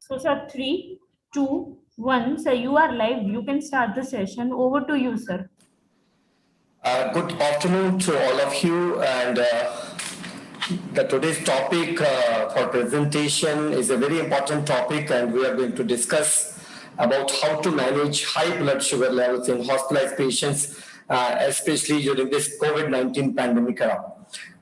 So, sir, 3, 2, 1. Sir, you are live. You can start the session. Over to you, sir. Good afternoon to all of you. And today's topic for presentation is a very important topic, and we are going to discuss about how to manage high blood sugar levels in hospitalized patients, especially during this COVID-19 pandemic era.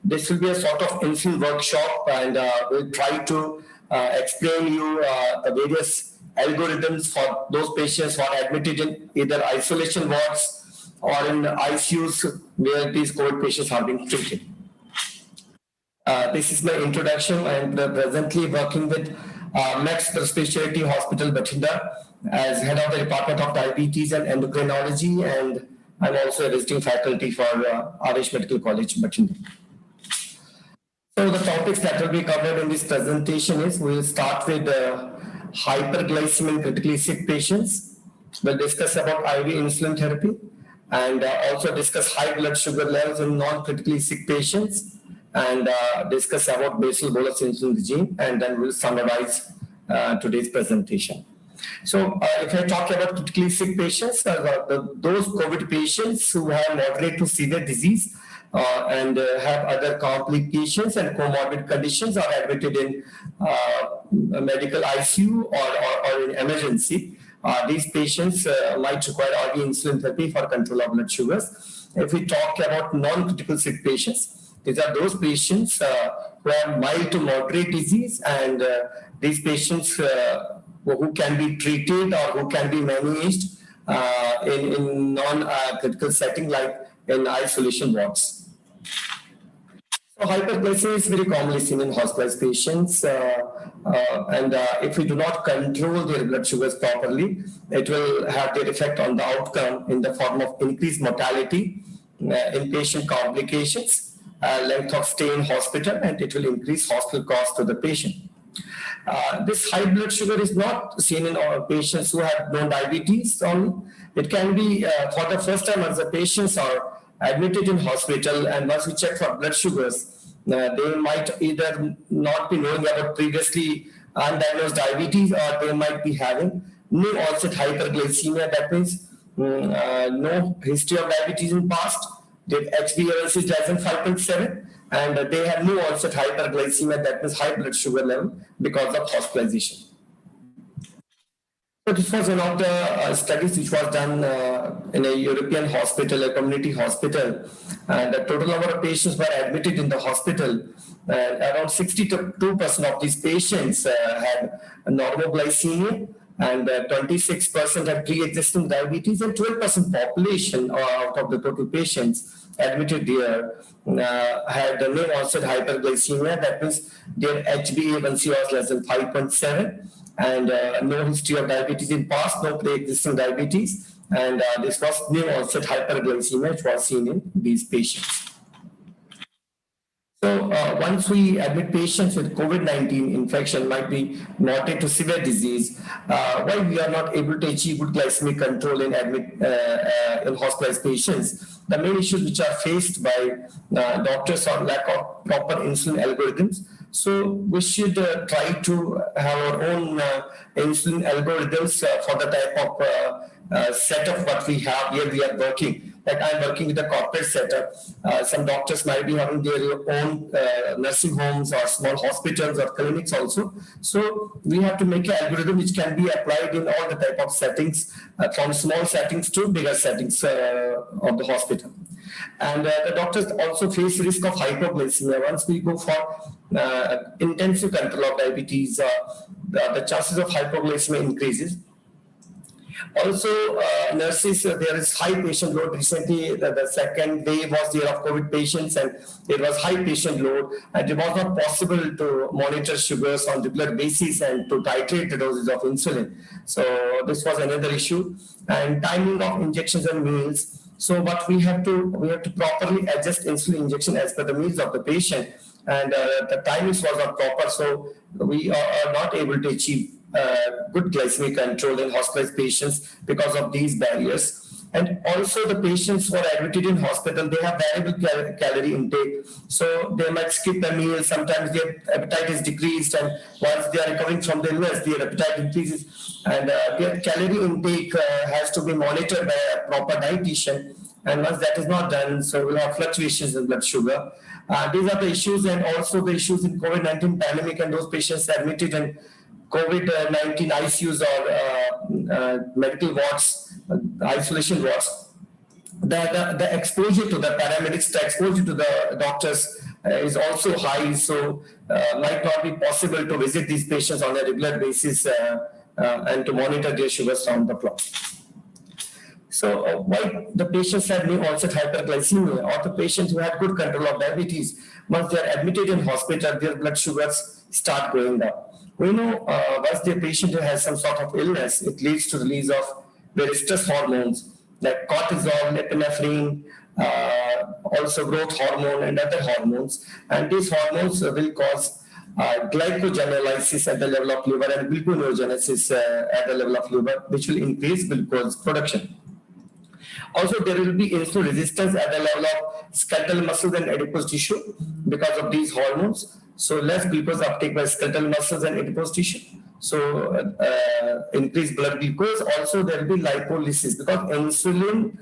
This will be a sort of insulin workshop, and we'll try to explain you the various algorithms for those patients who are admitted in either isolation wards or in ICUs where these COVID patients are being treated. This is my introduction. I am presently working with Max Specialty Hospital, Bathinda, as head of the Department of Diabetes and Endocrinology, and I'm also a visiting faculty for Arish Medical College, Bathinda. So the topics that will be covered in this presentation is, we'll start with hyperglycemia in critically sick patients. We'll discuss about IV insulin therapy, and also discuss high blood sugar levels in non-critically sick patients, and discuss about basal bolus insulin regime, and then we'll summarize today's presentation. So if I talk about critically sick patients, those COVID patients who have moderate to severe disease and have other complications and comorbid conditions are admitted in medical ICU or in emergency. These patients might require IV insulin therapy for control of blood sugars. If we talk about non-critical sick patients, these are those patients who have mild to moderate disease, and these patients who can be treated or who can be managed in non-critical setting like in isolation wards. So hyperglycemia is very commonly seen in hospitalized patients, and if we do not control their blood sugars properly, it will have their effect on the outcome in the form of increased mortality, inpatient complications, length of stay in hospital, and it will increase hospital costs to the patient. This high blood sugar is not seen in all patients who have no diabetes only. It can be for the first time as the patients are admitted in hospital, and once we check for blood sugars, they might either not be knowing about previously undiagnosed diabetes, or they might be having new onset hyperglycemia. That means no history of diabetes in past. Their HbA1c is less than 5.7, and they have new onset hyperglycemia, that means high blood sugar level because of hospitalization. So this was one of the studies which was done in a European hospital, a community hospital. And the total number of patients were admitted in the hospital. Around 62% of these patients had normoglycemia, and 26% had pre-existing diabetes, and 12% population out of the total patients admitted there had no onset hyperglycemia. That means their HbA1c was less than 5.7, and no history of diabetes in past, no pre-existing diabetes, and this was new onset hyperglycemia which was seen in these patients. So once we admit patients with COVID-19 infection, might be moderate to severe disease, why we are not able to achieve good glycemic control in hospitalized patients? The main issues which are faced by doctors are lack of proper insulin algorithms. So we should try to have our own insulin algorithms for the type of setup what we have here. We are working. Like I'm working with a corporate setup. Some doctors might be having their own nursing homes or small hospitals or clinics also. So we have to make an algorithm which can be applied in all the type of settings, from small settings to bigger settings of the hospital. And the doctors also face risk of hypoglycemia. Once we go for intensive control of diabetes, the chances of hypoglycemia increases. Also, nurses, there is high patient load. Recently, the second wave was there of COVID patients, and there was high patient load, and it was not possible to monitor sugars on regular basis and to titrate the doses of insulin. So this was another issue. And timing of injections and meals. So what we have to properly adjust insulin injection as per the needs of the patient, and the timings was not proper. So we are not able to achieve good glycemic control in hospitalized patients because of these barriers. And also the patients who are admitted in hospital, they have variable calorie intake. So they might skip a meal. Sometimes their appetite is decreased, and once they are recovering from the illness, their appetite increases. And their calorie intake has to be monitored by a proper dietitian. And once that is not done, so we'll have fluctuations in blood sugar. These are the issues, and also the issues in COVID-19 pandemic and those patients admitted in COVID-19 ICUs or medical wards, isolation wards. The exposure to the paramedics, the exposure to the doctors is also high, so might not be possible to visit these patients on a regular basis and to monitor their sugars round the clock. So why the patients have new onset hyperglycemia, or the patients who have good control of diabetes, once they are admitted in hospital, their blood sugars start going up. We know once the patient has some sort of illness, it leads to release of various stress hormones like cortisol, epinephrine, also growth hormone and other hormones. And these hormones will cause glycogenolysis at the level of liver and gluconeogenesis at the level of liver, which will increase glucose production. Also, there will be insulin resistance at the level of skeletal muscles and adipose tissue because of these hormones. So less glucose uptake by skeletal muscles and adipose tissue. So increased blood glucose. Also, there will be lipolysis because insulin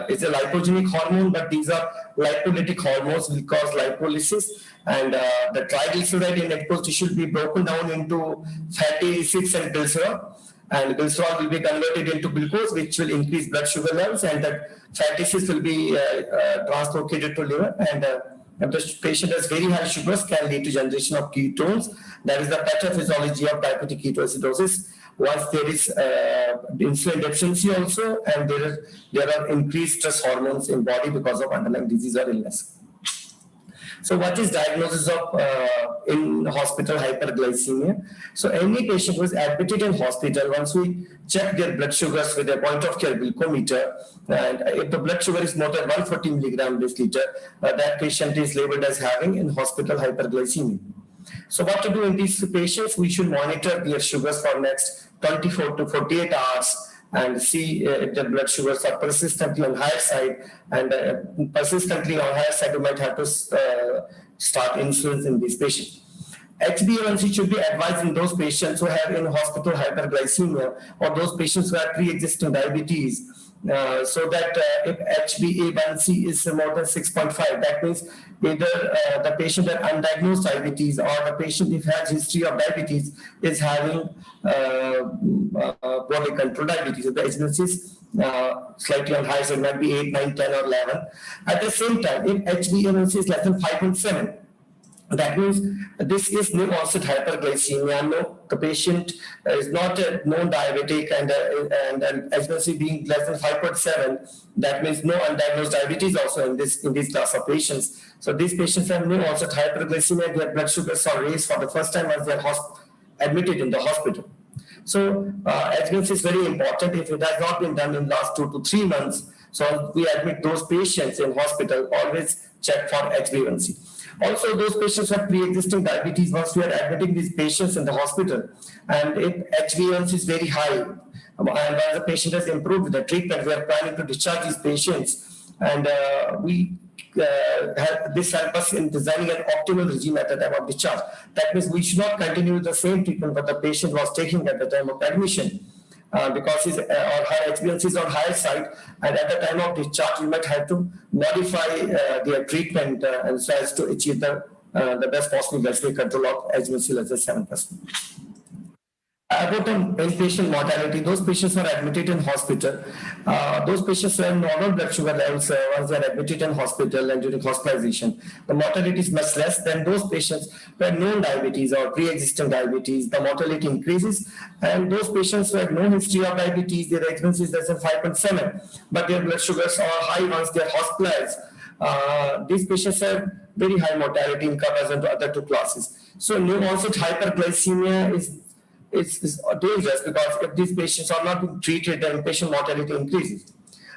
is a lipogenic hormone, but these are lipolytic hormones will cause lipolysis, and the triglyceride in adipose tissue will be broken down into fatty acids and glycerol. And glycerol will be converted into glucose, which will increase blood sugar levels, and the fatty acids will be translocated to liver. And if the patient has very high sugars, can lead to generation of ketones. That is the pathophysiology of diabetic ketoacidosis. Once there is insulin deficiency also, and there are increased stress hormones in body because of underlying disease or illness. So what is diagnosis of in hospital hyperglycemia? So any patient who is admitted in hospital, once we check their blood sugars with a point of care glucometer, and if the blood sugar is more than 140 milligram deciliter, that patient is labeled as having in hospital hyperglycemia. So what to do in these patients? We should monitor their sugars for next 24 to 48 hours and see if the blood sugars are persistently on higher side, and persistently on higher side, we might have to start insulin in these patients. HbA1c should be advised in those patients who have in hospital hyperglycemia or those patients who have pre-existing diabetes, so that if HbA1c is more than 6.5, that means either the patient has undiagnosed diabetes or the patient if has history of diabetes is having poorly controlled diabetes. So the HbA1c is slightly on high, so it might be 8, 9, 10 or 11. At the same time, if HbA1c is less than 5.7, that means this is new onset hyperglycemia. No, the patient is not a known diabetic, and HbA1c being less than 5.7, that means no undiagnosed diabetes also in this class of patients. So these patients have new onset hyperglycemia. Their blood sugars are raised for the first time as they are admitted in the hospital. So HbA1c is very important. If it has not been done in last 2 to 3 months, so we admit those patients in hospital, always check for HbA1c. Also, those patients have pre-existing diabetes. Once we are admitting these patients in the hospital, and if HbA1c is very high, and once the patient has improved with the treatment, we are planning to discharge these patients, and this helps us in designing an optimal regime at the time of discharge. That means we should not continue the same treatment that the patient was taking at the time of admission, because his HbA1c is on higher side, and at the time of discharge, we might have to modify their treatment and so as to achieve the best possible glycemic control of HbA1c less than 7%. About the inpatient mortality, those patients are admitted in hospital. Those patients who have normal blood sugar levels once they are admitted in hospital and during hospitalization, the mortality is much less than those patients who have known diabetes or pre-existing diabetes. The mortality increases, and those patients who have no history of diabetes, their HbA1c is less than 5.7, but their blood sugars are high once they are hospitalized. These patients have very high mortality in comparison to other two classes. So new onset hyperglycemia is dangerous because if these patients are not being treated, then patient mortality increases.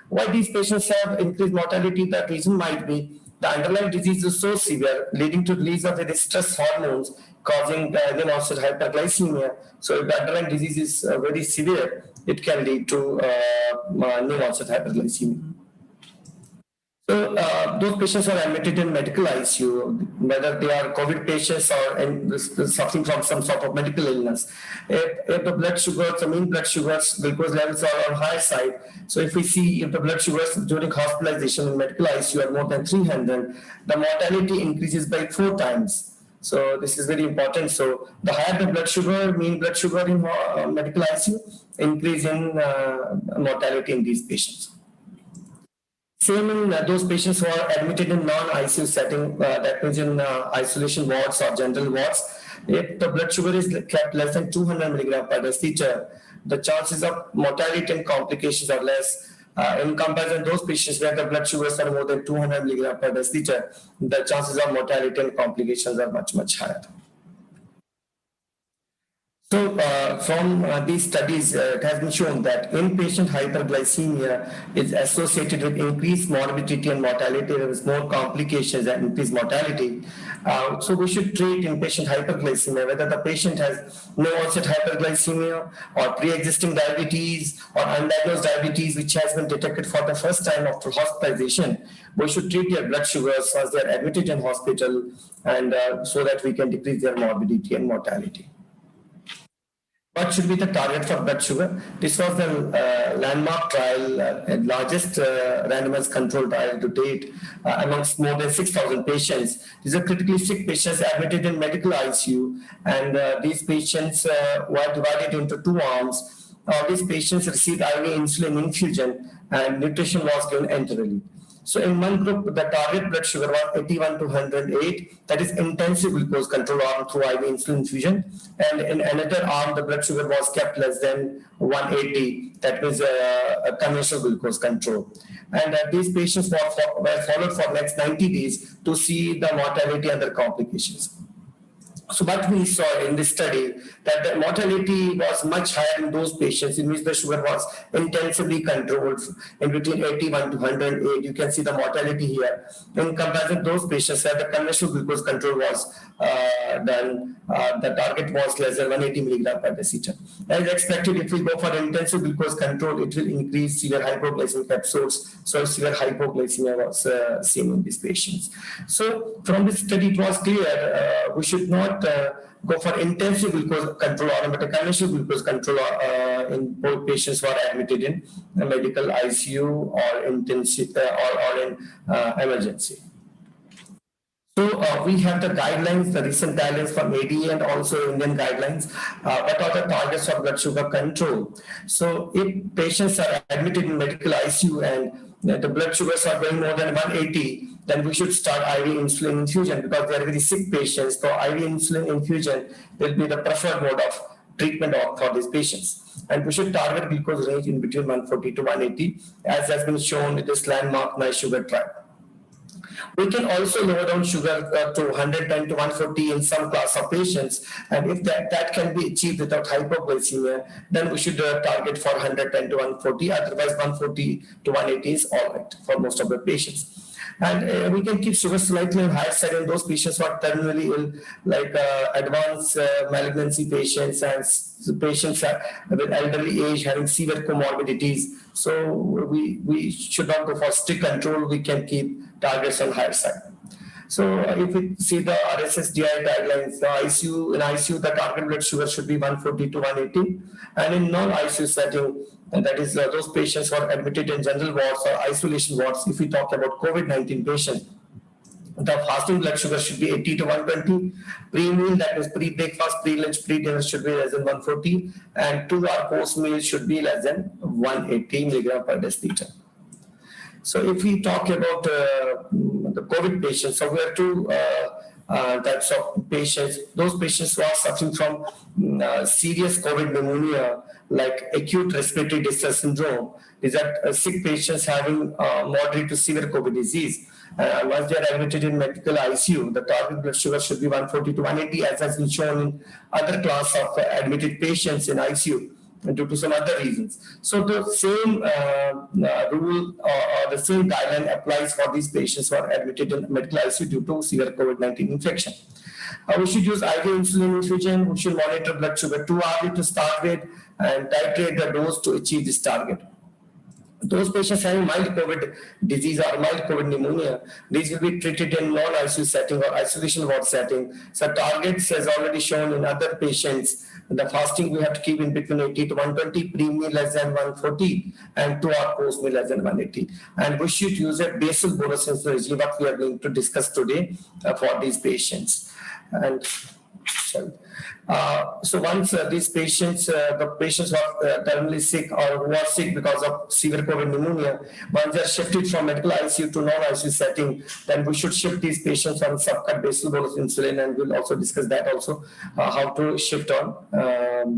Why these patients have increased mortality? The reason might be the underlying disease is so severe, leading to release of the stress hormones, causing onset hyperglycemia. So if the underlying disease is very severe, it can lead to new onset hyperglycemia. So those patients who are admitted in medical ICU, whether they are COVID patients or suffering from some sort of medical illness, if the blood sugars, the mean blood sugars, glucose levels are on higher side. So if we see if the blood sugars during hospitalization in medical ICU are more than 300, the mortality increases by 4 times. So this is very important. So the higher the blood sugar, mean blood sugar in medical ICU, increase in mortality in these patients. Same in those patients who are admitted in non-ICU setting, that means in isolation wards or general wards. If the blood sugar is kept less than 200 milligram per deciliter, the chances of mortality and complications are less. In comparison, those patients where the blood sugars are more than 200 milligram per deciliter, the chances of mortality and complications are much, much higher. So from these studies, it has been shown that inpatient hyperglycemia is associated with increased morbidity and mortality. There is more complications and increased mortality. So we should treat inpatient hyperglycemia, whether the patient has no onset hyperglycemia or pre-existing diabetes or undiagnosed diabetes, which has been detected for the first time after hospitalization. We should treat their blood sugars once they are admitted in hospital, and so that we can decrease their morbidity and mortality. What should be the target for blood sugar? This was the landmark trial, largest randomized controlled trial to date amongst more than 6,000 patients. These are critically sick patients admitted in medical ICU, and these patients were divided into 2 arms. These patients received IV insulin infusion, and nutrition was given enterally. So in one group, the target blood sugar was 81 to 108, that is intensive glucose control arm through IV insulin infusion. And in another arm, the blood sugar was kept less than 180, that means a conventional glucose control. And these patients were followed for next 90 days to see the mortality and the complications. So what we saw in this study, that the mortality was much higher in those patients in which the sugar was intensively controlled in between 81 to 108. You can see the mortality here. In comparison, those patients where the conventional glucose control was done, the target was less than 180 milligram per deciliter. As expected, if we go for intensive glucose control, it will increase severe hypoglycemic episodes. So severe hypoglycemia was seen in these patients. So from this study, it was clear we should not go for intensive glucose control or but a conventional glucose control in both patients who are admitted in medical ICU or intensive or in emergency. So we have the guidelines, the recent guidelines from ADA and also Indian guidelines. What are the targets of blood sugar control? So if patients are admitted in medical ICU and the blood sugars are going more than 180, then we should start IV insulin infusion because they are very sick patients. So IV insulin infusion will be the preferred mode of treatment for these patients. And we should target glucose range in between 140 to 180, as has been shown in this landmark nice sugar trial. We can also lower down sugar to 110 to 140 in some class of patients. And if that can be achieved without hypoglycemia, then we should target for 110 to 140. Otherwise, 140 to 180 is all right for most of the patients. And we can keep sugar slightly on higher side in those patients who are terminally ill, like advanced malignancy patients and patients with elderly age having severe comorbidities. So we should not go for strict control. We can keep targets on higher side. So if we see the RSSDI guidelines, in ICU, the target blood sugar should be 140 to 180. And in non-ICU setting, and that is those patients who are admitted in general wards or isolation wards, if we talk about COVID-19 patients, the fasting blood sugar should be 80 to 120. Pre-meal, that is pre-breakfast, pre-lunch, pre-dinner should be less than 140. And 2 hour post-meal should be less than 180 milligram per deciliter. So if we talk about the COVID patients, so we have 2 types of patients. Those patients who are suffering from serious COVID pneumonia, like acute respiratory distress syndrome. These are sick patients having moderate to severe COVID disease. Once they are admitted in medical ICU, the target blood sugar should be 140 to 180, as has been shown in other class of admitted patients in ICU. due to some other reasons. So the same rule or the same guideline applies for these patients who are admitted in medical ICU due to severe COVID-19 infection. We should use IV insulin infusion. We should monitor blood sugar 2 hourly to start with and titrate the dose to achieve this target. Those patients having mild COVID disease or mild COVID pneumonia, these will be treated in non-ICU setting or isolation ward setting. So targets, as already shown in other patients, the fasting we have to keep in between 80 to 120, pre-meal less than 140, and 2 hour post-meal less than 180. And we should use a basal bolus insulin regime, what we are going to discuss today for these patients. And so once these patients, the patients who are terminally sick or who are sick because of severe COVID pneumonia, once they are shifted from medical ICU to non-ICU setting, then we should shift these patients on subcut basal bolus insulin, and we'll also discuss that also, how to shift on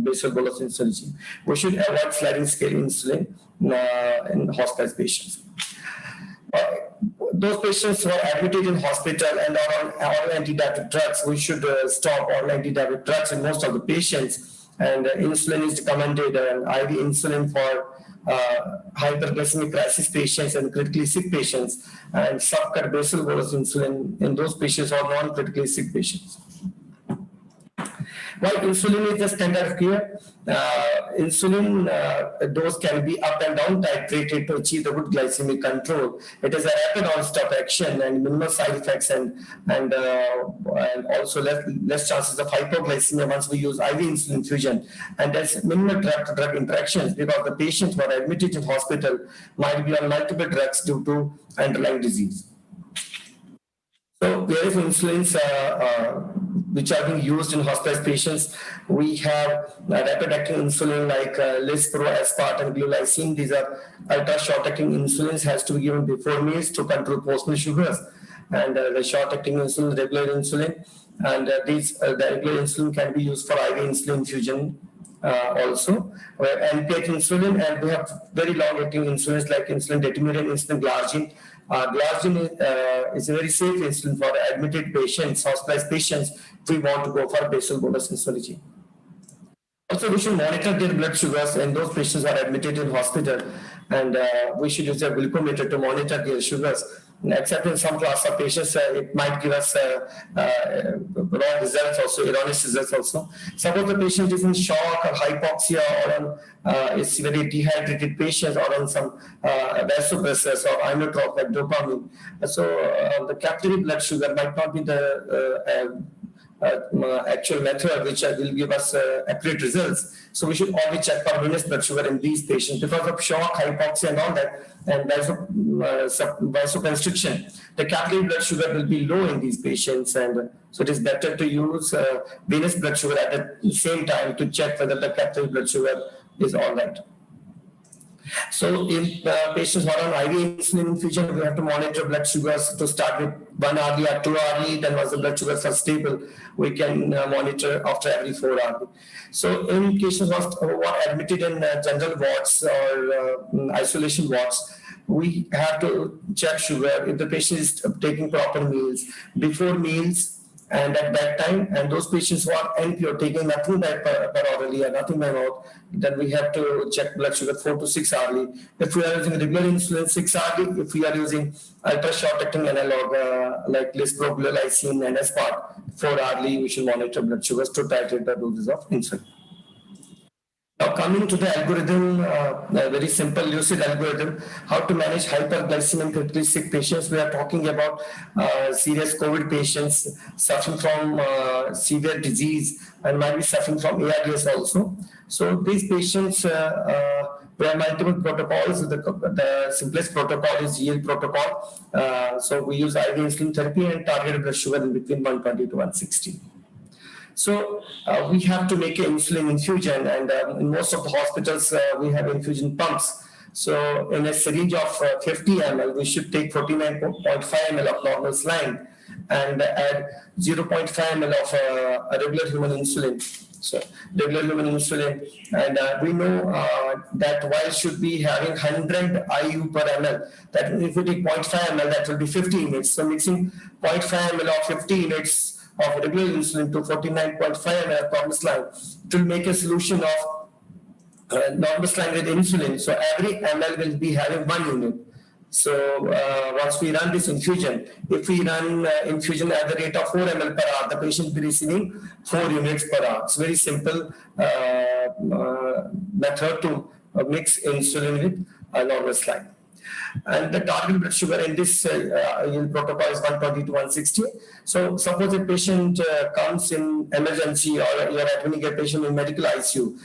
basal bolus insulin. We should avoid sliding scale insulin in hospitalized patients. Those patients who are admitted in hospital and are on oral antidiabetic drugs, we should stop oral antidiabetic drugs in most of the patients. And insulin is recommended, and IV insulin for hyperglycemic crisis patients and critically sick patients, and subcut basal bolus insulin in those patients or non-critically sick patients. While insulin is the standard of care, insulin dose can be up and down titrated to achieve the good glycemic control. It is a rapid onset action and minimal side effects, and also less chances of hypoglycemia once we use IV insulin infusion. And there's minimal drug-to-drug interactions because the patients who are admitted in hospital might be on multiple drugs due to underlying disease. So various insulins which are being used in hospitalized patients. We have rapid-acting insulin like Lispro, Aspart, and glulisine. These are ultra-short-acting insulins, has to be given before meals to control post-meal sugars. And the short-acting insulin, regular insulin, and the regular insulin can be used for IV insulin infusion also. NPH insulin, and we have very long-acting insulins like insulin detemidine, insulin glargine. Glargine is a very safe insulin for admitted patients, hospitalized patients, if we want to go for basal bolus insulin. Also, we should monitor their blood sugars, and those patients are admitted in hospital, and we should use a glucometer to monitor their sugars. Except in some class of patients, it might give us wrong results also, erroneous results also. Suppose the patient is in shock or hypoxia or on is very dehydrated patient or on some vasopressors or inotrope like dopamine. So the capillary blood sugar might not be the actual method which will give us accurate results. So we should always check for venous blood sugar in these patients because of shock, hypoxia, and all that, and vasoconstriction. The capillary blood sugar will be low in these patients, and so it is better to use venous blood sugar at the same time to check whether the capillary blood sugar is all right. So in patients who are on IV insulin infusion, we have to monitor blood sugars to start with 1 hourly or 2 hourly. Then once the blood sugars are stable, we can monitor after every 4 hours. So in patients who are admitted in general wards or isolation wards, we have to check sugar if the patient is taking proper meals, before meals, and at that time, and those patients who are NPO taking nothing per orally or nothing by mouth, then we have to check blood sugar 4 to 6 hourly. If we are using regular insulin, 6 hourly. If we are using ultra short acting analog like Lispro, glulisine, and Aspart, 4 hourly, we should monitor blood sugars to titrate the doses of insulin. Now coming to the algorithm, a very simple lucid algorithm, how to manage hyperglycemia in critically sick patients. We are talking about serious COVID patients suffering from severe disease and might be suffering from ARDS also. So these patients, we have multiple protocols. The simplest protocol is yield protocol. So we use IV insulin therapy and targeted blood sugar in between 120 to 160. So we have to make an insulin infusion, and in most of the hospitals, we have infusion pumps. So in a syringe of 50 ml, we should take 49.5 ml of normal saline and add 0.5 ml of a regular human insulin. So regular human insulin, and we know that while should be having 100 IU per ml, that if we take 0.5 ml, that will be 50 units. So mixing 0.5 ml of 50 units of regular insulin to 49.5 ml per saline, it will make a solution of enormous line with insulin. So every ml will be having 1 unit. So once we run this infusion, if we run infusion at the rate of 4 ml per hour, the patient will be receiving 4 units per hour. It's very simple method to mix insulin with enormous line. And the target blood sugar in this protocol is 120 to 160. So suppose a patient comes in emergency, or you're admitting a patient in medical ICU.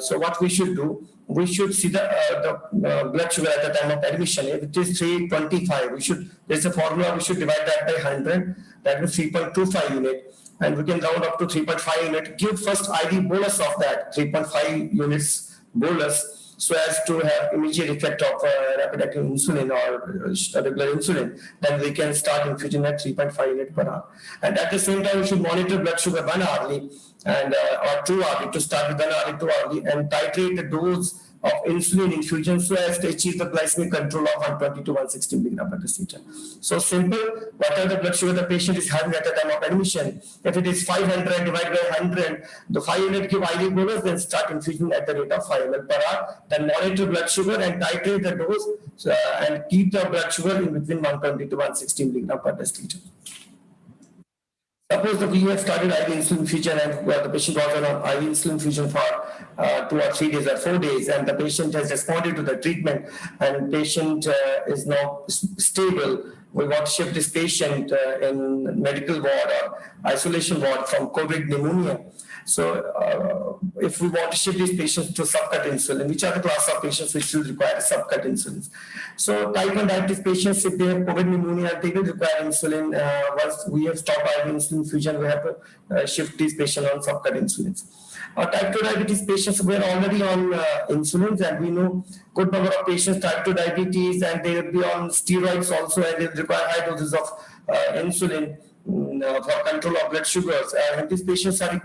So what we should do, we should see the blood sugar at the time of admission. If it is 325, there's a formula, we should divide that by 100, that is 3.25 unit. And we can round up to 3.5 unit, give first IV bolus of that 3.5 units bolus, so as to have immediate effect of rapid acting insulin or regular insulin. Then we can start infusion at 3.5 unit per hour. And at the same time, we should monitor blood sugar 1 hourly and or 2 hourly, to start with 1 hourly, 2 hourly, and titrate the dose of insulin infusion so as to achieve the glycemic control of 120 to 160 milligram per deciliter. So simple, whatever the blood sugar the patient is having at the time of admission, if it is 500 divided by 100, the 500 give IV bolus, then start infusion at the rate of 5 ml per hour, then monitor blood sugar and titrate the dose and keep the blood sugar in between 120 to 160 milligram per deciliter. Suppose that we have started IV insulin infusion and the patient was on IV insulin infusion for 2 or 3 days or 4 days, and the patient has responded to the treatment and patient is now stable. We want to shift this patient in medical ward or isolation ward from COVID pneumonia. So if we want to shift these patients to subcut insulin, which are the class of patients which will require subcut insulin? So type 1 diabetes patients, if they have COVID pneumonia, they will require insulin. Once we have stopped IV insulin infusion, we have to shift these patients on subcut insulins. Type 2 diabetes patients were already on insulins, and we know good number of patients type 2 diabetes, and they will be on steroids also, and they require high doses of insulin for control of blood sugars. And these patients are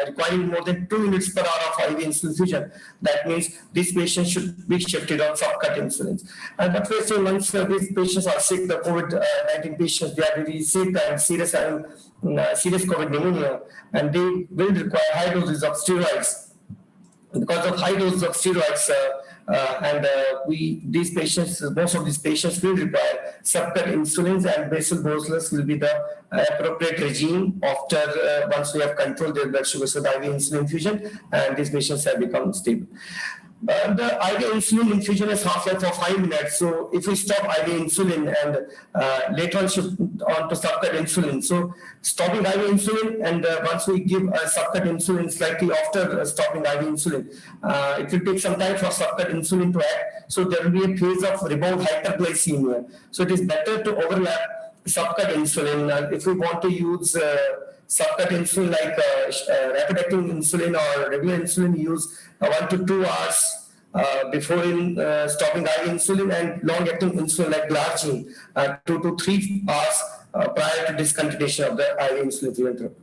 requiring more than 2 units per hour of IV insulin infusion. That means these patients should be shifted on subcut insulins. And but we say once these patients are sick, the COVID-19 patients, they are really sick and serious COVID pneumonia, and they will require high doses of steroids. Because of high doses of steroids, these patients, most of these patients will require subcut insulins, and basal bolus will be the appropriate regime after once we have controlled their blood sugar. So the IV insulin infusion, and these patients have become stable. The IV insulin infusion is half-life for 5 minutes. So if we stop IV insulin and later on shift on to subcut insulin, so stopping IV insulin and once we give a subcut insulin slightly after stopping IV insulin, it will take some time for subcut insulin to act. So there will be a phase of rebound hyperglycemia. So it is better to overlap subcut insulin. If we want to use subcut insulin like rapid acting insulin or regular insulin, use 1 to 2 hours before stopping IV insulin, and long acting insulin like glargine 2 to 3 hours prior to discontinuation of the IV insulin therapy.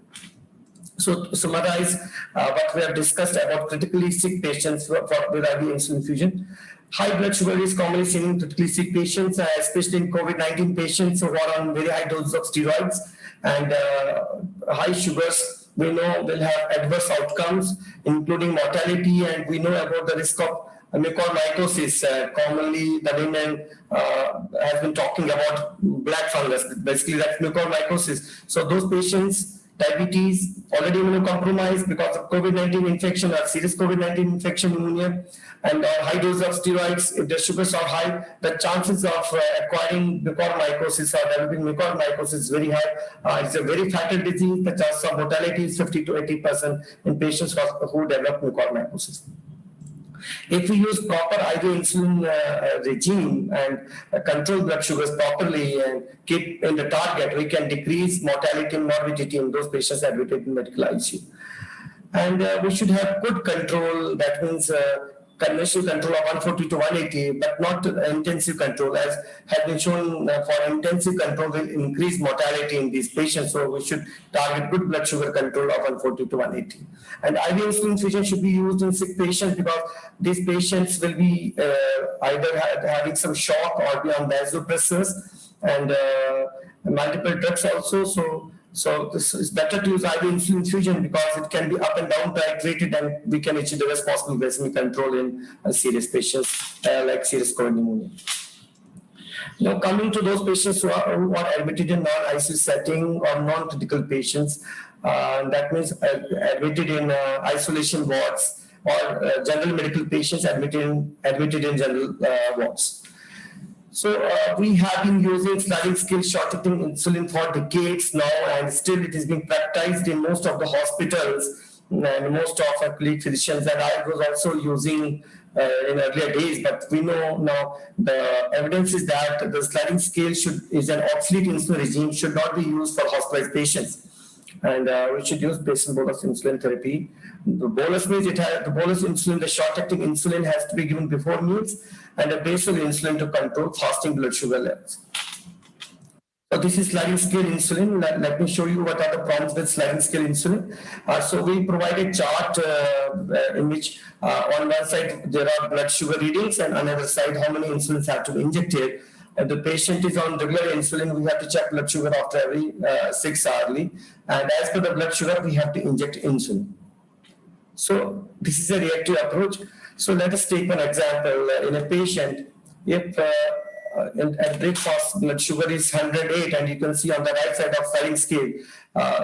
So to summarize what we have discussed about critically sick patients with IV insulin infusion, high blood sugar is commonly seen in critically sick patients, especially in COVID-19 patients who are on very high doses of steroids, and high sugars we know will have adverse outcomes, including mortality, and we know about the risk of mucormycosis. Commonly, the women has been talking about black fungus. Basically, that's mucormycosis. So those patients, diabetes, already immunocompromised because of COVID-19 infection or serious COVID-19 infection, pneumonia, and high dose of steroids. If the sugars are high, the chances of acquiring mucormycosis or developing mucormycosis is very high. It's a very fatal disease. The chance of mortality is 50 to 80% in patients who develop mucormycosis. If we use proper IV insulin regime and control blood sugars properly and keep in the target, we can decrease mortality and morbidity in those patients admitted in medical ICU. And we should have good control. That means conventional control of 140 to 180, but not intensive control, as has been shown for intensive control will increase mortality in these patients. So we should target good blood sugar control of 140 to 180. And IV insulin infusion should be used in sick patients because these patients will be either having some shock or be on vasopressors and multiple drugs also. So So this is better to use IV insulin infusion because it can be up and down titrated, and we can achieve the best possible glycemic control in serious patients like serious COVID pneumonia. Now, coming to those patients who are admitted in non-ICU setting or non-critical patients, that means admitted in isolation wards or general medical patients admitted in general wards. So we have been using sliding scale short-acting insulin for decades now, and still it is being practiced in most of the hospitals and most of our colleague physicians. And I was also using in earlier days, but we know now the evidence is that the sliding scale is an obsolete insulin regime, should not be used for hospitalized patients. And we should use basal bolus insulin therapy. The bolus means the bolus insulin, the short-acting insulin has to be given before meals, and a basal insulin to control fasting blood sugar levels. So this is sliding scale insulin. Let me show you what are the problems with sliding scale insulin. So we provide a chart in which on one side there are blood sugar readings, and on the other side how many insulins have to be injected. If the patient is on regular insulin, we have to check blood sugar after every 6 hourly. And as per the blood sugar, we have to inject insulin. So this is a reactive approach. So let us take one example. In a patient, if at breakfast blood sugar is 108, and you can see on the right side of sliding scale,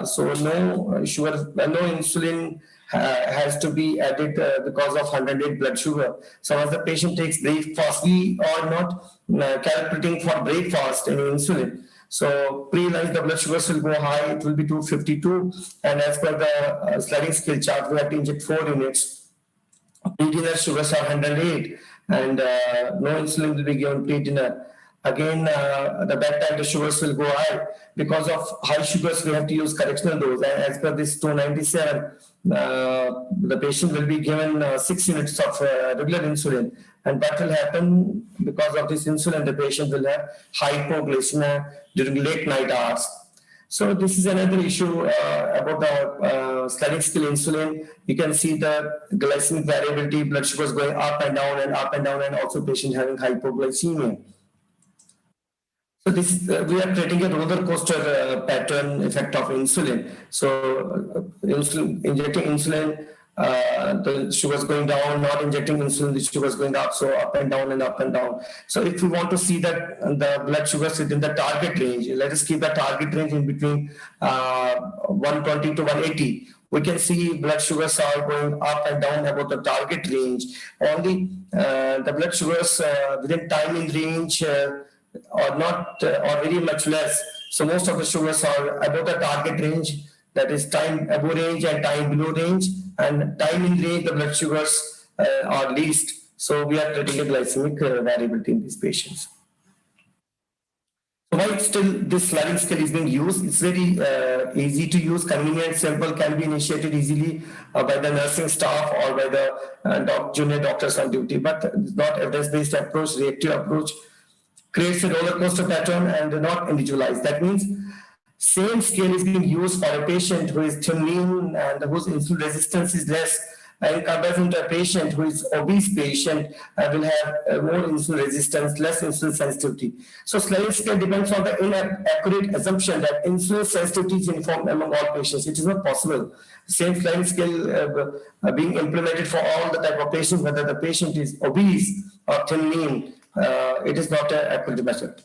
so no sugar, no insulin has to be added because of 108 blood sugar. So as the patient takes breakfast, we are not calculating for breakfast any insulin. So pre-lunch the blood sugars will go high, it will be 252, and as per the sliding scale chart, we have to inject 4 units. Pre-dinner sugars are 108, and no insulin will be given pre-dinner. Again, the bedtime the sugars will go high. Because of high sugars, we have to use correctional dose. And as per this 297, the patient will be given 6 units of regular insulin. And that will happen because of this insulin, the patient will have hypoglycemia during late night hours. So this is another issue about the sliding scale insulin. You can see the glycemic variability, blood sugars going up and down and up and down, and also patient having hypoglycemia. So this is, we are creating a roller coaster pattern effect of insulin. So injecting insulin, the sugars going down, not injecting insulin, the sugars going up, so up and down and up and down. So if we want to see that the blood sugars within the target range, let us keep the target range in between 120 to 180. We can see blood sugars are going up and down about the target range. Only the blood sugars within timing range or not, or very much less. So most of the sugars are above the target range, that is time above range and time below range, and time in range the blood sugars are least. So we are creating a glycemic variability in these patients. So why still this sliding scale is being used? It's very easy to use, convenient, simple, can be initiated easily by the nursing staff or by the junior doctors on duty, but it's not evidence-based approach, reactive approach, creates a roller coaster pattern and not individualized. That means same scale is being used for a patient who is thin lean and whose insulin resistance is less, in comparison to a patient who is obese patient will have more insulin resistance, less insulin sensitivity. So sliding scale depends on the inaccurate assumption that insulin sensitivity is uniform among all patients. It is not possible. Same sliding scale being implemented for all the type of patients, whether the patient is obese or thin lean, it is not an accurate method.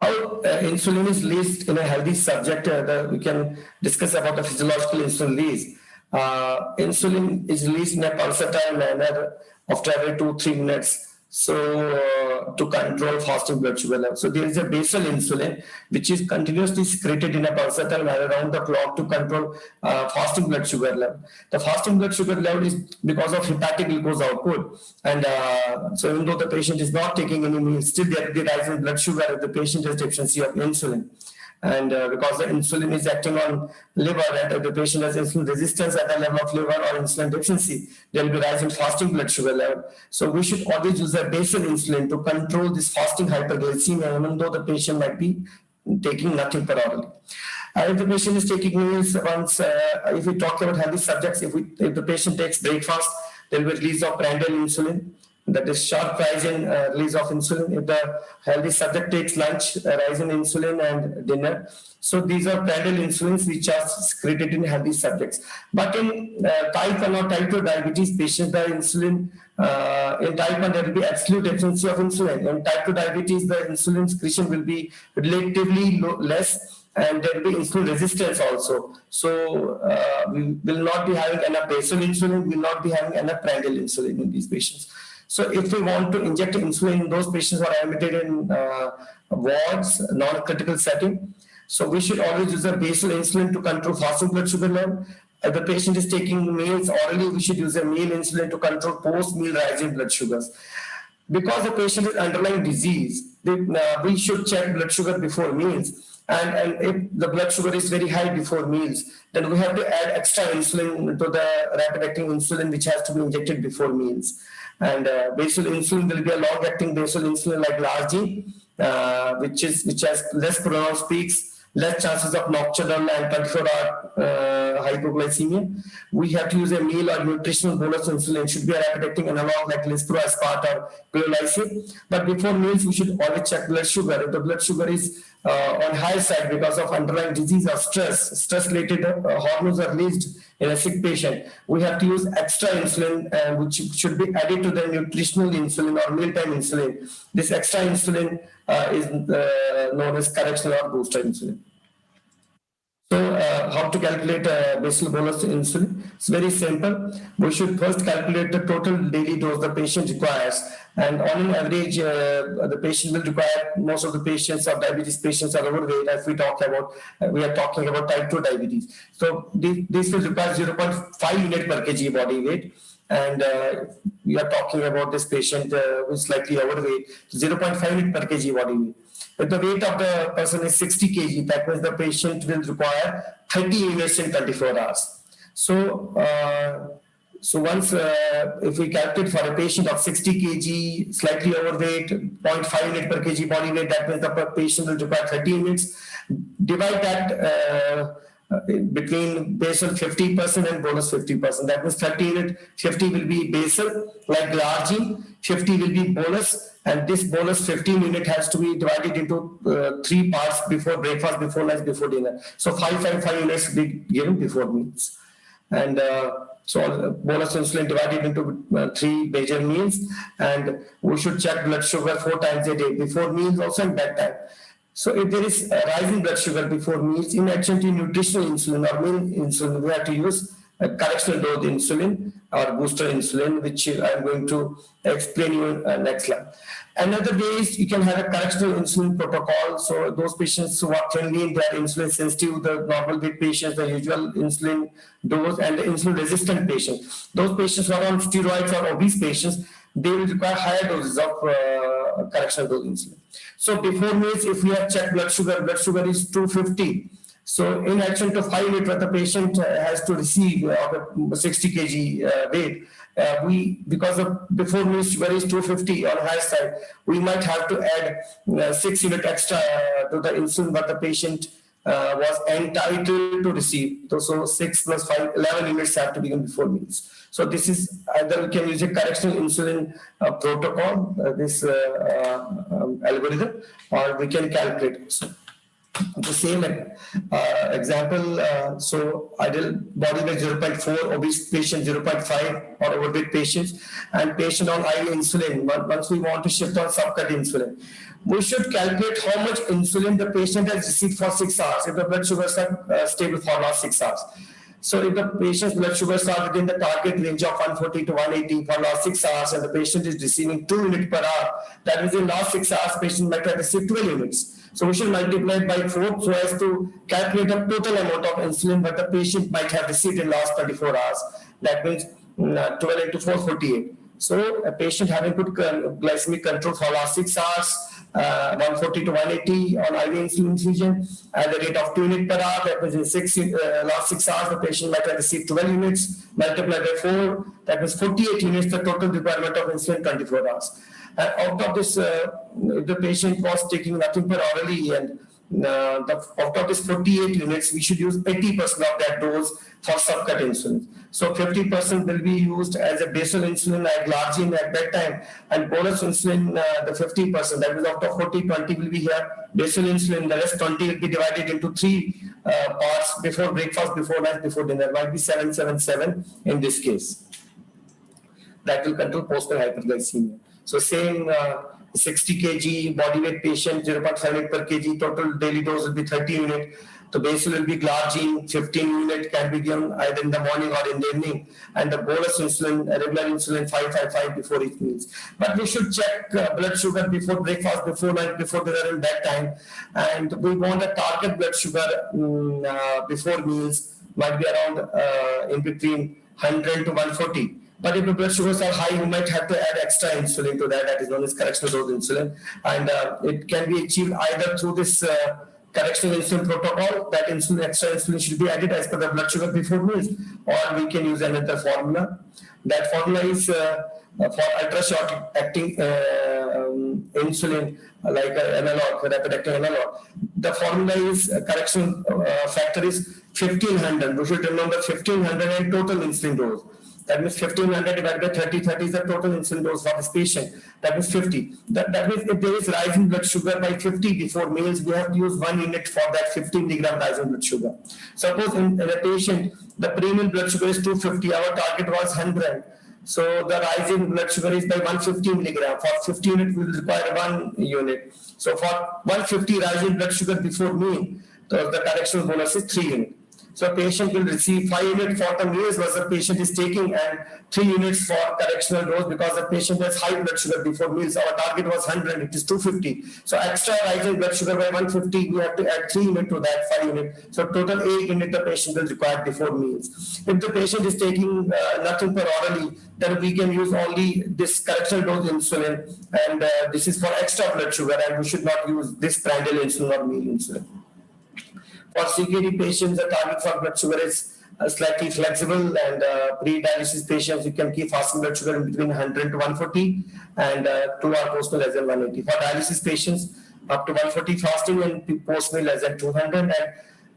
How insulin is released in a healthy subject, we can discuss about the physiological insulin release. Insulin is released in a pulsatile manner after every 2-3 minutes. So to control fasting blood sugar level. So there is a basal insulin which is continuously secreted in a pulsatile manner around the clock to control fasting blood sugar level. The fasting blood sugar level is because of hepatic glucose output, and so even though the patient is not taking any meals, still there will be rise in blood sugar if the patient has deficiency of insulin. And because the insulin is acting on liver, and if the patient has insulin resistance at the level of liver or insulin deficiency, there will be rise in fasting blood sugar level. So we should always use a basal insulin to control this fasting hyperglycemia, even though the patient might be taking nothing per orally. If the patient is taking meals once, if we talk about healthy subjects, if the patient takes breakfast, there will be release of prandial insulin. that is sharp rise in release of insulin. If the healthy subject takes lunch, rise in insulin and dinner. So these are prandial insulins which are secreted in healthy subjects. But in type 1 or type 2 diabetes patients, the insulin, in type 1 there will be absolute deficiency of insulin. In type 2 diabetes, the insulin secretion will be relatively less, and there will be insulin resistance also. So we will not be having enough basal insulin, we will not be having enough prandial insulin in these patients. So if we want to inject insulin in those patients who are admitted in wards, non-critical setting, so we should always use a basal insulin to control fasting blood sugar level. If the patient is taking meals orally, we should use a meal insulin to control post-meal rising blood sugars. Because the patient is underlying disease, we should check blood sugar before meals. And if the blood sugar is very high before meals, then we have to add extra insulin to the rapid-acting insulin, which has to be injected before meals. And basal insulin will be a long-acting basal insulin like Largy, which has less pronounced peaks, less chances of nocturnal and 24-hour hypoglycemia. We have to use a meal or nutritional bolus insulin. It should be a rapid-acting analog like Lispro, Aspart, or Piolisib. But before meals, we should always check blood sugar. If the blood sugar is on higher side because of underlying disease or stress-related hormones are released in a sick patient, we have to use extra insulin, which should be added to the nutritional insulin or mealtime insulin. This extra insulin is known as correctional or booster insulin. So how to calculate basal bolus insulin? It's very simple. We should first calculate the total daily dose the patient requires. And on an average, the patient will require, most of the patients or diabetes patients are overweight. As we are talking about type 2 diabetes. So this will require 0.5 unit per kg body weight. And we are talking about this patient who is slightly overweight, 0.5 unit per kg body weight. If the weight of the person is 60 kg, that means the patient will require 30 units in 24 hours. So, once if we calculate for a patient of 60 kg, slightly overweight, 0.5 unit per kg body weight, that means the patient will require 30 units. Divide that between basal 50% and bolus 50%. That means 30 unit, 50 will be basal, like Largy, 50 will be bolus, and this bolus 15 unit has to be divided into 3 parts before breakfast, before lunch, before dinner. So 5 units will be given before meals. And so bolus insulin divided into 3 major meals, and we should check blood sugar 4 times a day, before meals also and bedtime. So if there is a rising blood sugar before meals, in addition to nutritional insulin or meal insulin, we have to use a correctional dose insulin or booster insulin, which I'm going to explain you in next slide. Another way is you can have a correctional insulin protocol. So those patients who are thinly, they are insulin sensitive, the normal weight patients, the usual insulin dose, and the insulin resistant patients. Those patients who are on steroids or obese patients, they will require higher doses of correctional dose insulin. So before meals, if we have checked blood sugar is 250. So in addition to 5 units what the patient has to receive of a 60 kg weight, because of before meals sugar is 250 on high side, we might have to add 6 units extra to the insulin what the patient was entitled to receive. So 6 plus 5, 11 units have to be given before meals. So this is either we can use a correctional insulin protocol, this algorithm, or we can calculate. So the same example, so ideal body weight 0.4, obese patient 0.5, or overweight patients, and patient on IV insulin. But once we want to shift on subcut insulin, we should calculate how much insulin the patient has received for 6 hours if the blood sugars are stable for last 6 hours. So if the patient's blood sugars are within the target range of 140 to 180 for last 6 hours, and the patient is receiving 2 units per hour, that means in last 6 hours, patient might have received 12 units. So we should multiply it by 4 so as to calculate the total amount of insulin that the patient might have received in last 24 hours. That means 12 into 4, 48. So a patient having good glycemic control for last 6 hours, 140 to 180 on IV insulin infusion at the rate of 2 units per hour. That means in last 6 hours, the patient might have received 12 units, multiplied by 4, that means 48 units, the total requirement of insulin 24 hours. And out of this, if the patient was taking nothing per orally and out of this 48 units, we should use 80% of that dose for subcut insulin. So 50% will be used as a basal insulin like glargine at that time, and bolus insulin, the 50%, that is out of 40, 20 will be here, basal insulin, the rest 20 will be divided into three parts: before breakfast, before lunch, before dinner. Might be 777 in this case. That will control postal hyperglycemia. So same 60 kg body weight patient, 0.58 per kg, total daily dose will be 30 unit. The basal will be glargine, 15 unit can be given either in the morning or in the evening, and the bolus insulin, regular insulin, 555 before each meals. But we should check blood sugar before breakfast, before lunch, before dinner, and bedtime. And we want a target blood sugar before meals, might be around in between 100 to 140. But if the blood sugars are high, you might have to add extra insulin to that. That is known as correctional dose insulin, and it can be achieved either through this correctional insulin protocol, that insulin, extra insulin should be added as per the blood sugar before meals, or we can use another formula. That formula is for ultra short acting insulin, like analog, rapid acting analog. The formula is correction factor is 1500. We should remember 1500 and total insulin dose. That means 1500 divided by 30, 30 is the total insulin dose for this patient. That means 50. That means if there is rise in blood sugar by 50 before meals, we have to use 1 unit for that 50 milligram rise in blood sugar. Suppose in a patient, the pre-meal blood sugar is 250, our target was 100. So the rise in blood sugar is by 150 milligram. For 50 unit, we will require 1 unit. So for 150 rise in blood sugar before meal, the correctional bonus is 3 units. So patient will receive 5 units for the meals what the patient is taking, and 3 units for correctional dose because the patient has high blood sugar before meals. Our target was 100, it is 250. So extra rise in blood sugar by 150, we have to add 3 units to that 5 units. So total 8 units the patient will require before meals. If the patient is taking nothing per orally, then we can use only this correctional dose insulin, and this is for extra blood sugar, and we should not use this prandial insulin or meal insulin. For CKD patients, the target for blood sugar is slightly flexible, and pre-dialysis patients, you can keep fasting blood sugar in between 100 to 140, and 2 hour post-meal less than 180. For dialysis patients, up to 140 fasting and post-meal less than 200, and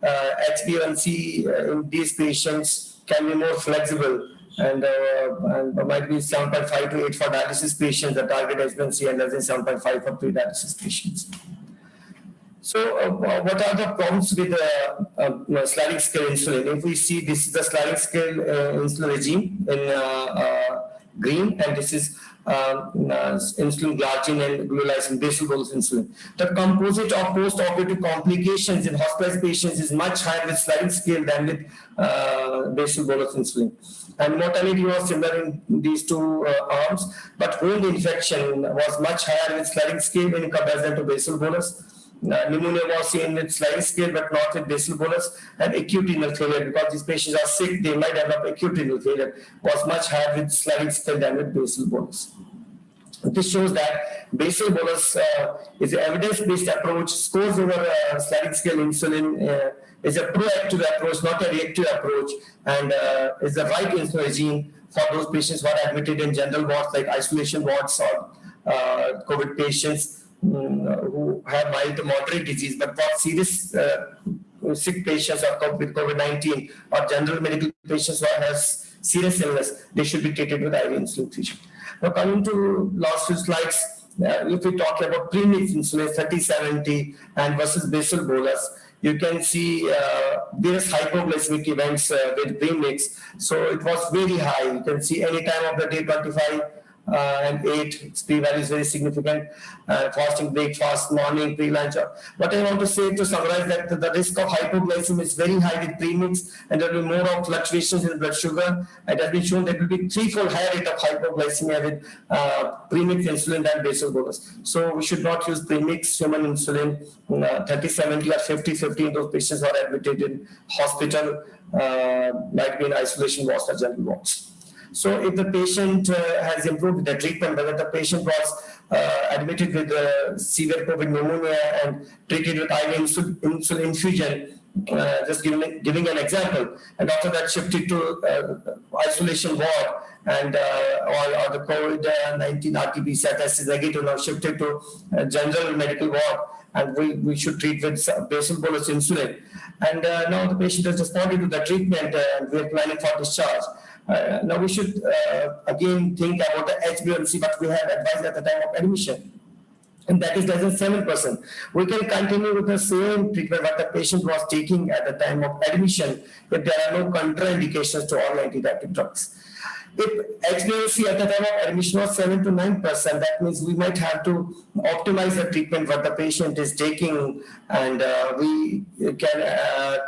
HbA1c in these patients can be more flexible, and might be 7.5 to 8 for dialysis patients. The target HbA1c and less than 7.5 for pre-dialysis patients. So what are the problems with the sliding scale insulin? If we see, this is the sliding scale insulin regime in green, and this is insulin glargine and glulysin, basal bolus insulin. The composite of post-operative complications in hospitalized patients is much higher with sliding scale than with basal bolus insulin. And mortality was similar in these two arms, but wound infection was much higher with sliding scale in comparison to basal bolus. Pneumonia was seen with sliding scale, but not with basal bolus, and acute renal failure, because these patients are sick, they might develop acute renal failure, was much higher with sliding scale than with basal bolus. This shows that basal bolus is an evidence-based approach, scores over sliding scale insulin, is a proactive approach, not a reactive approach, and is the right insulin regime for those patients who are admitted in general wards like isolation wards or COVID patients who have mild to moderate disease, but for serious sick patients or with COVID-19 or general medical patients who have serious illness, they should be treated with IV insulin infusion. Now coming to last few slides, if we talk about premix insulin 3070 and versus basal bolus, you can see various hypoglycemic events with premix. So it was very high. You can see any time of the day, 25 and 8, its p-value is very significant. Fasting, breakfast, morning, pre-lunch. What I want to say to summarize that the risk of hypoglycemia is very high with premix, and there will be more of fluctuations in blood sugar. It has been shown there will be 3-fold higher rate of hypoglycemia with premix insulin than basal bolus. So we should not use premix human insulin 3070 or 5050 in those patients who are admitted in hospital, might be in isolation wards or general wards. So if the patient has improved the treatment, whether the patient was admitted with severe COVID pneumonia and treated with IV insulin infusion, just giving an example, and after that shifted to isolation ward, and or the COVID-19 RT-PCR test is negative, now shifted to general medical ward, and we should treat with basal bolus insulin. And now the patient has responded to the treatment, and we are planning for discharge. Now we should again think about the HbA1c, what we have advised at the time of admission, and that is less than 7%. We can continue with the same treatment that the patient was taking at the time of admission if there are no contraindications to all antidiabetic drugs. If HbA1c at the time of admission was 7 to 9%, that means we might have to optimize the treatment what the patient is taking, and we can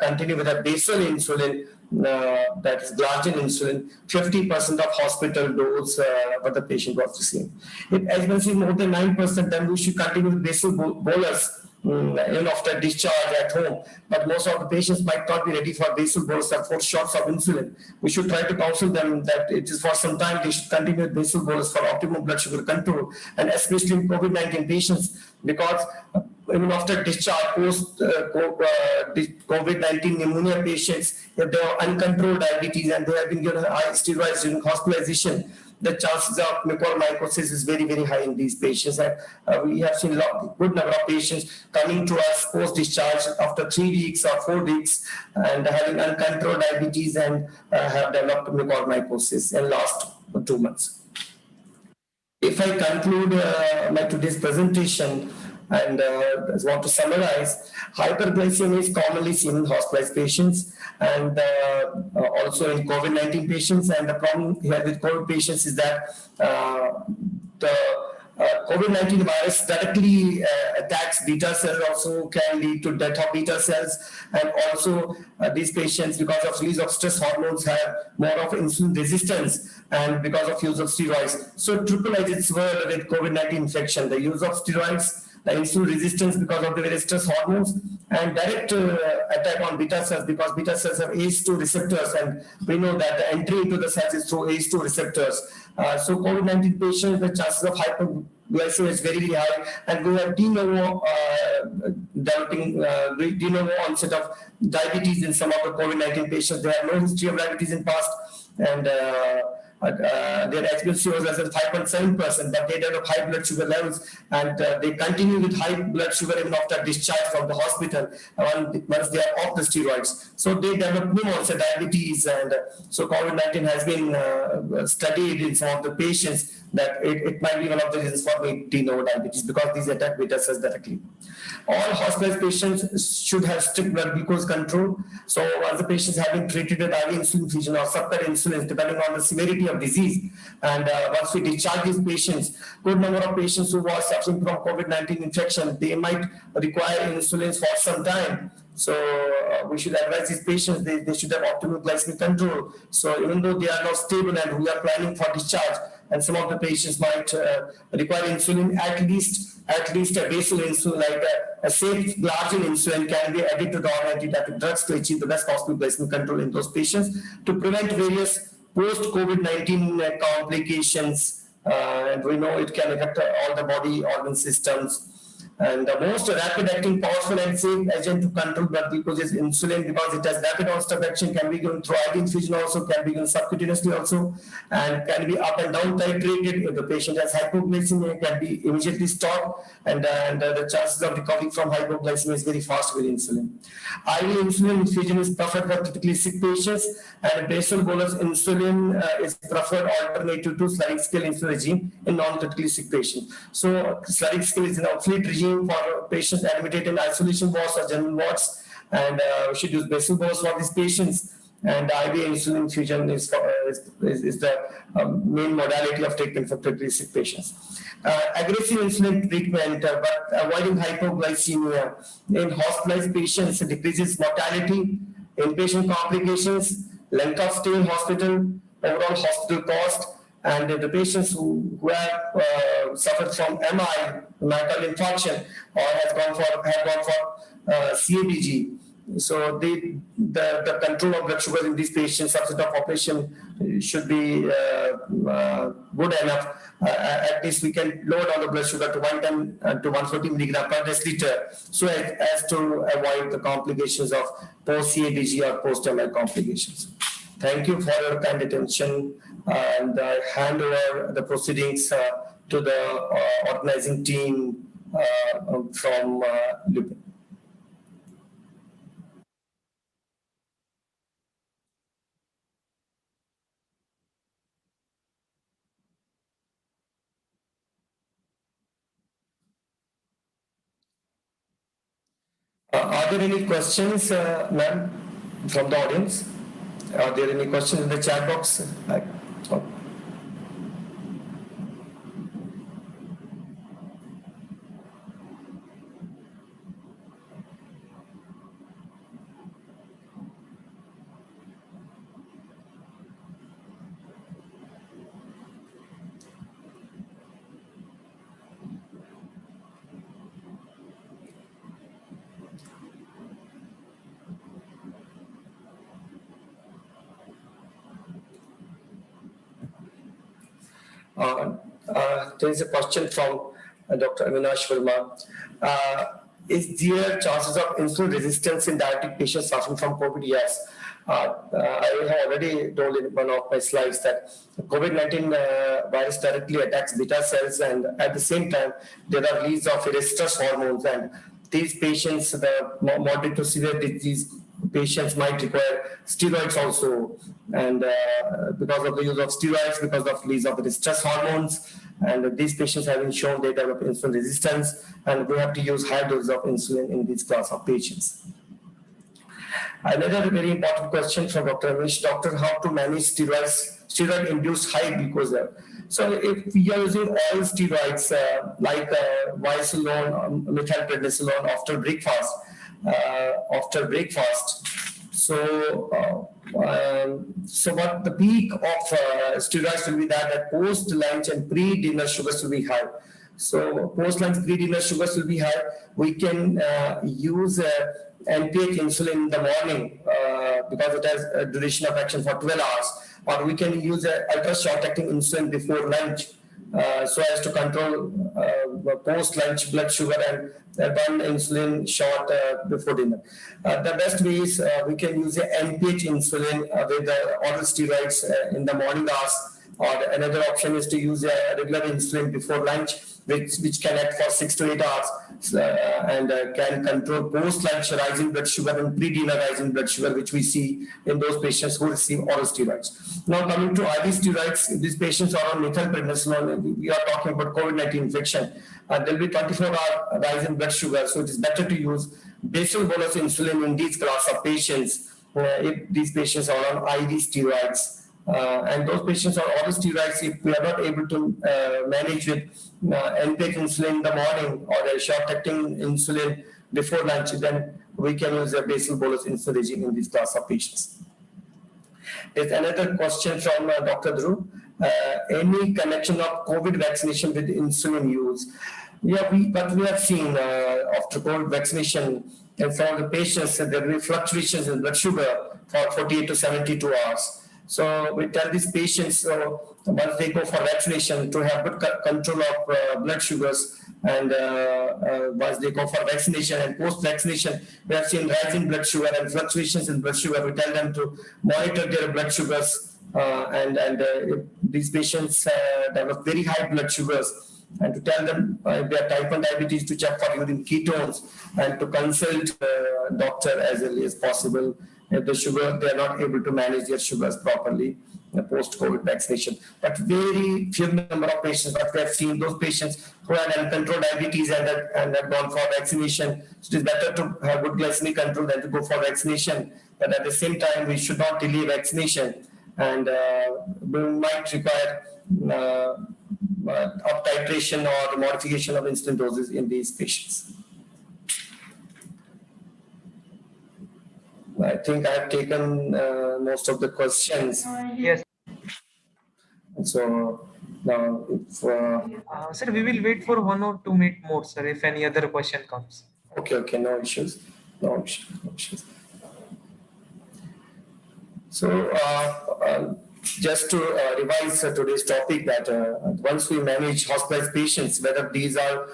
continue with a basal insulin, that is glargine insulin, 50% of hospital dose what the patient was receiving. If HbA1c is more than 9%, then we should continue with basal bolus even after discharge at home. But most of the patients might not be ready for basal bolus or 4 shots of insulin. We should try to counsel them that it is for some time they should continue with basal bolus for optimum blood sugar control, and especially in COVID-19 patients, because even after discharge, post COVID-19 pneumonia patients, if they have uncontrolled diabetes and they have been given high steroids during hospitalization, the chances of mucormycosis is very, very high in these patients. And we have seen a good number of patients coming to us post-discharge after 3 weeks or 4 weeks and having uncontrolled diabetes and have developed mucormycosis in last 2 months. If I conclude my today's presentation, and I want to summarize, hyperglycemia is commonly seen in hospitalized patients and also in COVID-19 patients. And the problem here with COVID patients is that the COVID-19 virus directly attacks beta cells, also can lead to death of beta cells. And also these patients, because of release of stress hormones, have more of insulin resistance and because of use of steroids. So triple agents were with COVID-19 infection, the use of steroids, the insulin resistance because of the various stress hormones, and direct attack on beta cells because beta cells have ACE2 receptors, and we know that the entry into the cells is through ACE2 receptors. So COVID-19 patients, the chances of hyperglycemia is very, very high, and we have de novo developing de novo onset of diabetes in some of the COVID-19 patients. They have no history of diabetes in past, and their HbA1c was less than 5.7%, but they develop high blood sugar levels, and they continue with high blood sugar even after discharge from the hospital once they are off the steroids. So they develop new onset diabetes, and so COVID-19 has been studied in some of the patients that it might be one of the reasons for de novo diabetes because these attack beta cells directly. All hospitalized patients should have strict blood glucose control. So once the patients have been treated with IV insulin infusion or subcut insulin, depending on the severity of disease, and once we discharge these patients, good number of patients who are suffering from COVID-19 infection, they might require insulin for some time. So we should advise these patients, they should have optimal glycemic control. So even though they are not stable and we are planning for discharge, and some of the patients might require insulin, at least a basal insulin, like a safe glargine insulin can be added to the antidiabetic drugs to achieve the best possible glycemic control in those patients to prevent various post-COVID-19 complications. And we know it can affect all the body organ systems. And the most rapid-acting, powerful and safe agent to control blood glucose is insulin because it has rapid onset of action, can be given through IV infusion also, can be given subcutaneously also, and can be up and down titrated. If the patient has hypoglycemia, can be immediately stopped, and the chances of recovering from hypoglycemia is very fast with insulin. IV insulin infusion is preferred for critically sick patients, and basal bolus insulin is preferred alternative to sliding scale insulin regime in non-critically sick patients. So sliding scale is an obsolete regime for patients admitted in isolation wards or general wards, and we should use basal bolus for these patients. And IV insulin infusion is the main modality of treatment for critically sick patients. Aggressive insulin treatment, but avoiding hypoglycemia in hospitalized patients decreases mortality, inpatient complications, length of stay in hospital, overall hospital cost. And the patients who have suffered from MI, myocardial infarction, or have gone for CABG. So the control of blood sugar in these patients, subset of population, should be good enough. At least we can lower down the blood sugar to 110 to 140 milligram per deciliter, so as to avoid the complications of post-CABG or post-MI complications. Thank you for your kind attention, and I hand over the proceedings to the organizing team from lupin. Are there any questions, ma'am, from the audience? Are there any questions in the chat box? Oh. There is a question from Dr. Avinash Verma. Is there chances of insulin resistance in diabetic patients suffering from COVID? Yes. I have already told in one of my slides that COVID-19 virus directly attacks beta cells, and at the same time, there are release of stress hormones, and these patients, the moderate to severe disease patients might require steroids also, and because of the use of steroids, because of release of the stress hormones, and these patients have been shown they develop insulin resistance, and we have to use high doses of insulin in this class of patients. Another very important question from Dr. Amish, doctor, how to manage steroid-induced high glucose level. So if we are using oral steroids like visolone, methylprednisolone after breakfast, so what the peak of steroids will be that post lunch and pre-dinner sugars will be high. So post lunch, pre-dinner sugars will be high. We can use NPH insulin in the morning because it has a duration of action for 12 hours, or we can use ultra short acting insulin before lunch so as to control post lunch blood sugar and one insulin shot before dinner. The best way is we can use NPH insulin with the oral steroids in the morning hours, or another option is to use a regular insulin before lunch, which can act for 6 to 8 hours and can control post-lunch rising blood sugar and pre-dinner rising blood sugar, which we see in those patients who receive oral steroids. Now coming to IV steroids, these patients are on methylprednisolone. We are talking about COVID-19 infection. There will be 24-hour rise in blood sugar, so it is better to use basal bolus insulin in these class of patients if these patients are on IV steroids. And those patients are oral steroids. If we are not able to manage with NPH insulin in the morning or a short-acting insulin before lunch, then we can use a basal bolus insulin regime in this class of patients. There's another question from Dr. Dhruv. Any connection of COVID vaccination with insulin use? Yeah, but we have seen after COVID vaccination, and for the patients, there will be fluctuations in blood sugar for 48 to 72 hours. So we tell these patients once they go for vaccination to have good control of blood sugars, and once they go for vaccination and post-vaccination, we have seen rising blood sugar and fluctuations in blood sugar. We tell them to monitor their blood sugars, and if these patients develop very high blood sugars, and to tell them if they are type 1 diabetes to check for urine ketones and to consult doctor as early as possible. If the sugar, they are not able to manage their sugars properly post-COVID vaccination. But very few number of patients, but we have seen those patients who had uncontrolled diabetes and have gone for vaccination. So it is better to have good glycemic control than to go for vaccination. But at the same time, we should not delay vaccination, and we might require up titration or modification of insulin doses in these patients. I think I have taken most of the questions. Yes. So now, if sir, we will wait for 1 or 2 minutes more, sir, if any other question comes. Okay, no issues. So just to revise today's topic, that once we manage hospitalized patients, whether these are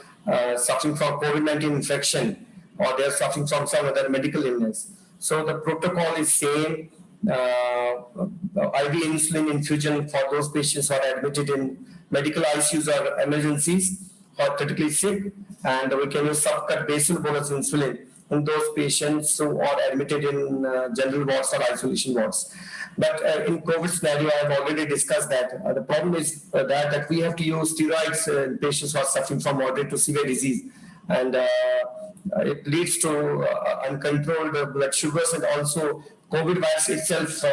suffering from COVID-19 infection or they are suffering from some other medical illness, so the protocol is same. IV insulin infusion for those patients who are admitted in medical ICUs or emergencies or critically sick, and we can use subcut basal bolus insulin in those patients who are admitted in general wards or isolation wards. But in COVID scenario, I have already discussed that. The problem is that we have to use steroids in patients who are suffering from moderate to severe disease. And it leads to uncontrolled blood sugars, and also COVID virus itself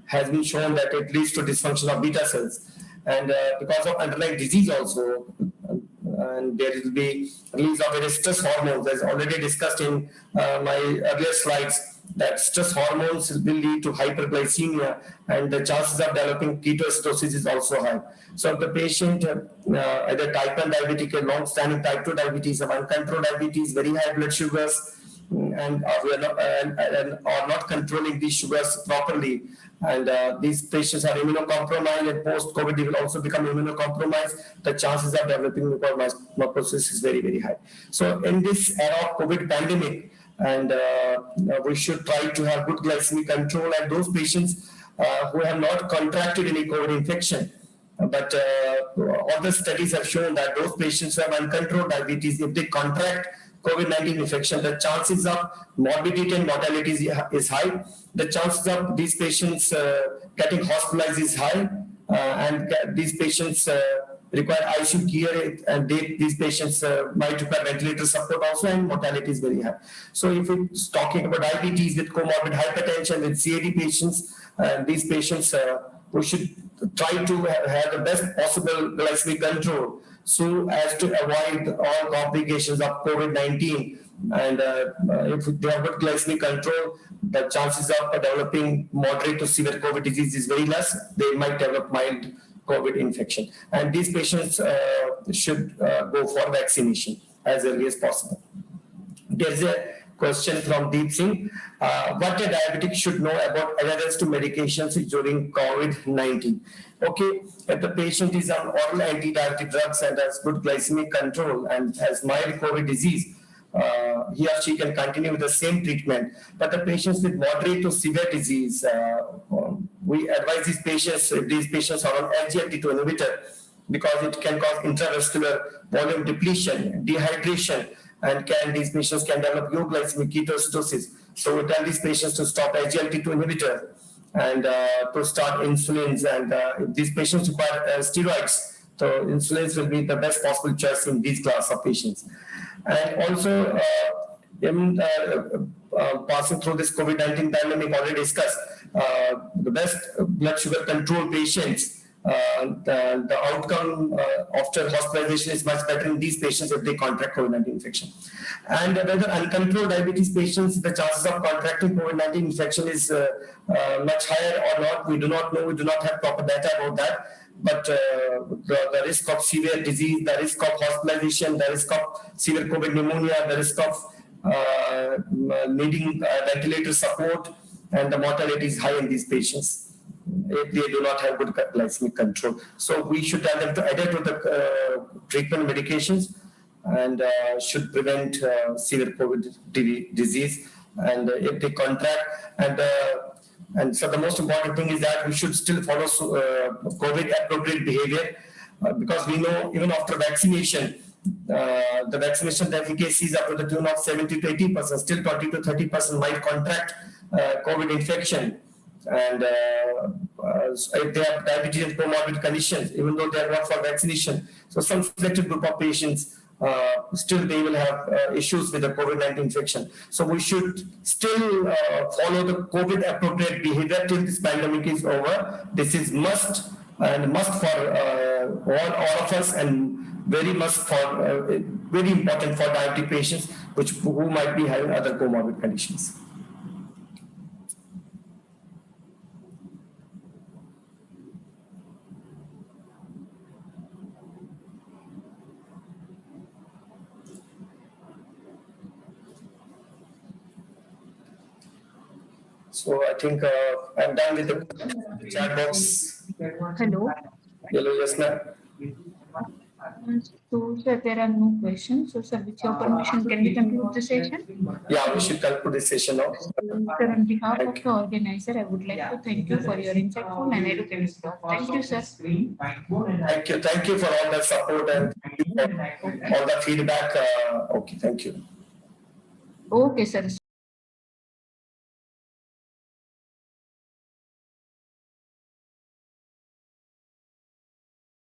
has been shown that it leads to dysfunction of beta cells. And because of underlying disease also, and there will be release of various stress hormones, as already discussed in my earlier slides, that stress hormones will lead to hyperglycemia, and the chances of developing ketoacidosis is also high. So if the patient either type 1 diabetic or long-standing type 2 diabetes or uncontrolled diabetes, very high blood sugars, and are not controlling these sugars properly, and these patients are immunocompromised, and post-COVID they will also become immunocompromised, the chances of developing mucormycosis is very, very high. So in this era of COVID pandemic, and we should try to have good glycemic control, and those patients who have not contracted any COVID infection, but all the studies have shown that those patients who have uncontrolled diabetes, if they contract COVID-19 infection, the chances of morbidity and mortality is high. The chances of these patients getting hospitalized is high, and these patients require ICU care, and these patients might require ventilator support also, and mortality is very high. So if it's talking about diabetes with comorbid hypertension, with CAD patients, these patients, we should try to have the best possible glycemic control so as to avoid all complications of COVID-19. And if they have good glycemic control, the chances of developing moderate to severe COVID disease is very less. They might develop mild COVID infection. And these patients should go for vaccination as early as possible. There's a question from Deep Singh. What a diabetic should know about adherence to medications during COVID-19? Okay, if the patient is on oral anti-diabetic drugs and has good glycemic control and has mild COVID disease, he or she can continue with the same treatment. But the patients with moderate to severe disease, we advise these patients, if these patients are on SGLT2 inhibitor, because it can cause intravascular volume depletion, dehydration, and these patients can develop euglycemic ketoacidosis. So we tell these patients to stop SGLT2 inhibitor and to start insulins. And if these patients require steroids, so insulins will be the best possible choice in these class of patients. And also, passing through this COVID-19 pandemic, already discussed, the best blood sugar control patients, the outcome after hospitalization is much better in these patients if they contract COVID-19 infection. And whether uncontrolled diabetes patients, the chances of contracting COVID-19 infection is much higher or not, we do not know, we do not have proper data about that. But the risk of severe disease, the risk of hospitalization, the risk of severe COVID pneumonia, the risk of needing ventilator support, and the mortality is high in these patients if they do not have good glycemic control. So we should tell them to adhere to the treatment medications and should prevent severe COVID disease. And if they contract, and so the most important thing is that we should still follow COVID appropriate behavior, because we know even after vaccination, the vaccination efficacy is up to the tune of 70 to 80%, still 20 to 30% might contract COVID infection. And if they have diabetes and comorbid conditions, even though they are not for vaccination, so some selected group of patients, still they will have issues with the COVID-19 infection. So we should still follow the COVID appropriate behavior till this pandemic is over. This is must for all of us, and very very important for diabetic patients who might be having other comorbid conditions. So I think I'm done with the chat box. Hello. Hello, yes, ma'am. So, sir, there are no questions. So, sir, with your permission, can we conclude the session? Yeah, we should conclude this session now. Sir, on behalf of the organizer, I would like to thank you for your insightful and educative talk. Thank you, sir. Thank you for all the support and you for all the feedback. Okay, thank you. Okay, sir.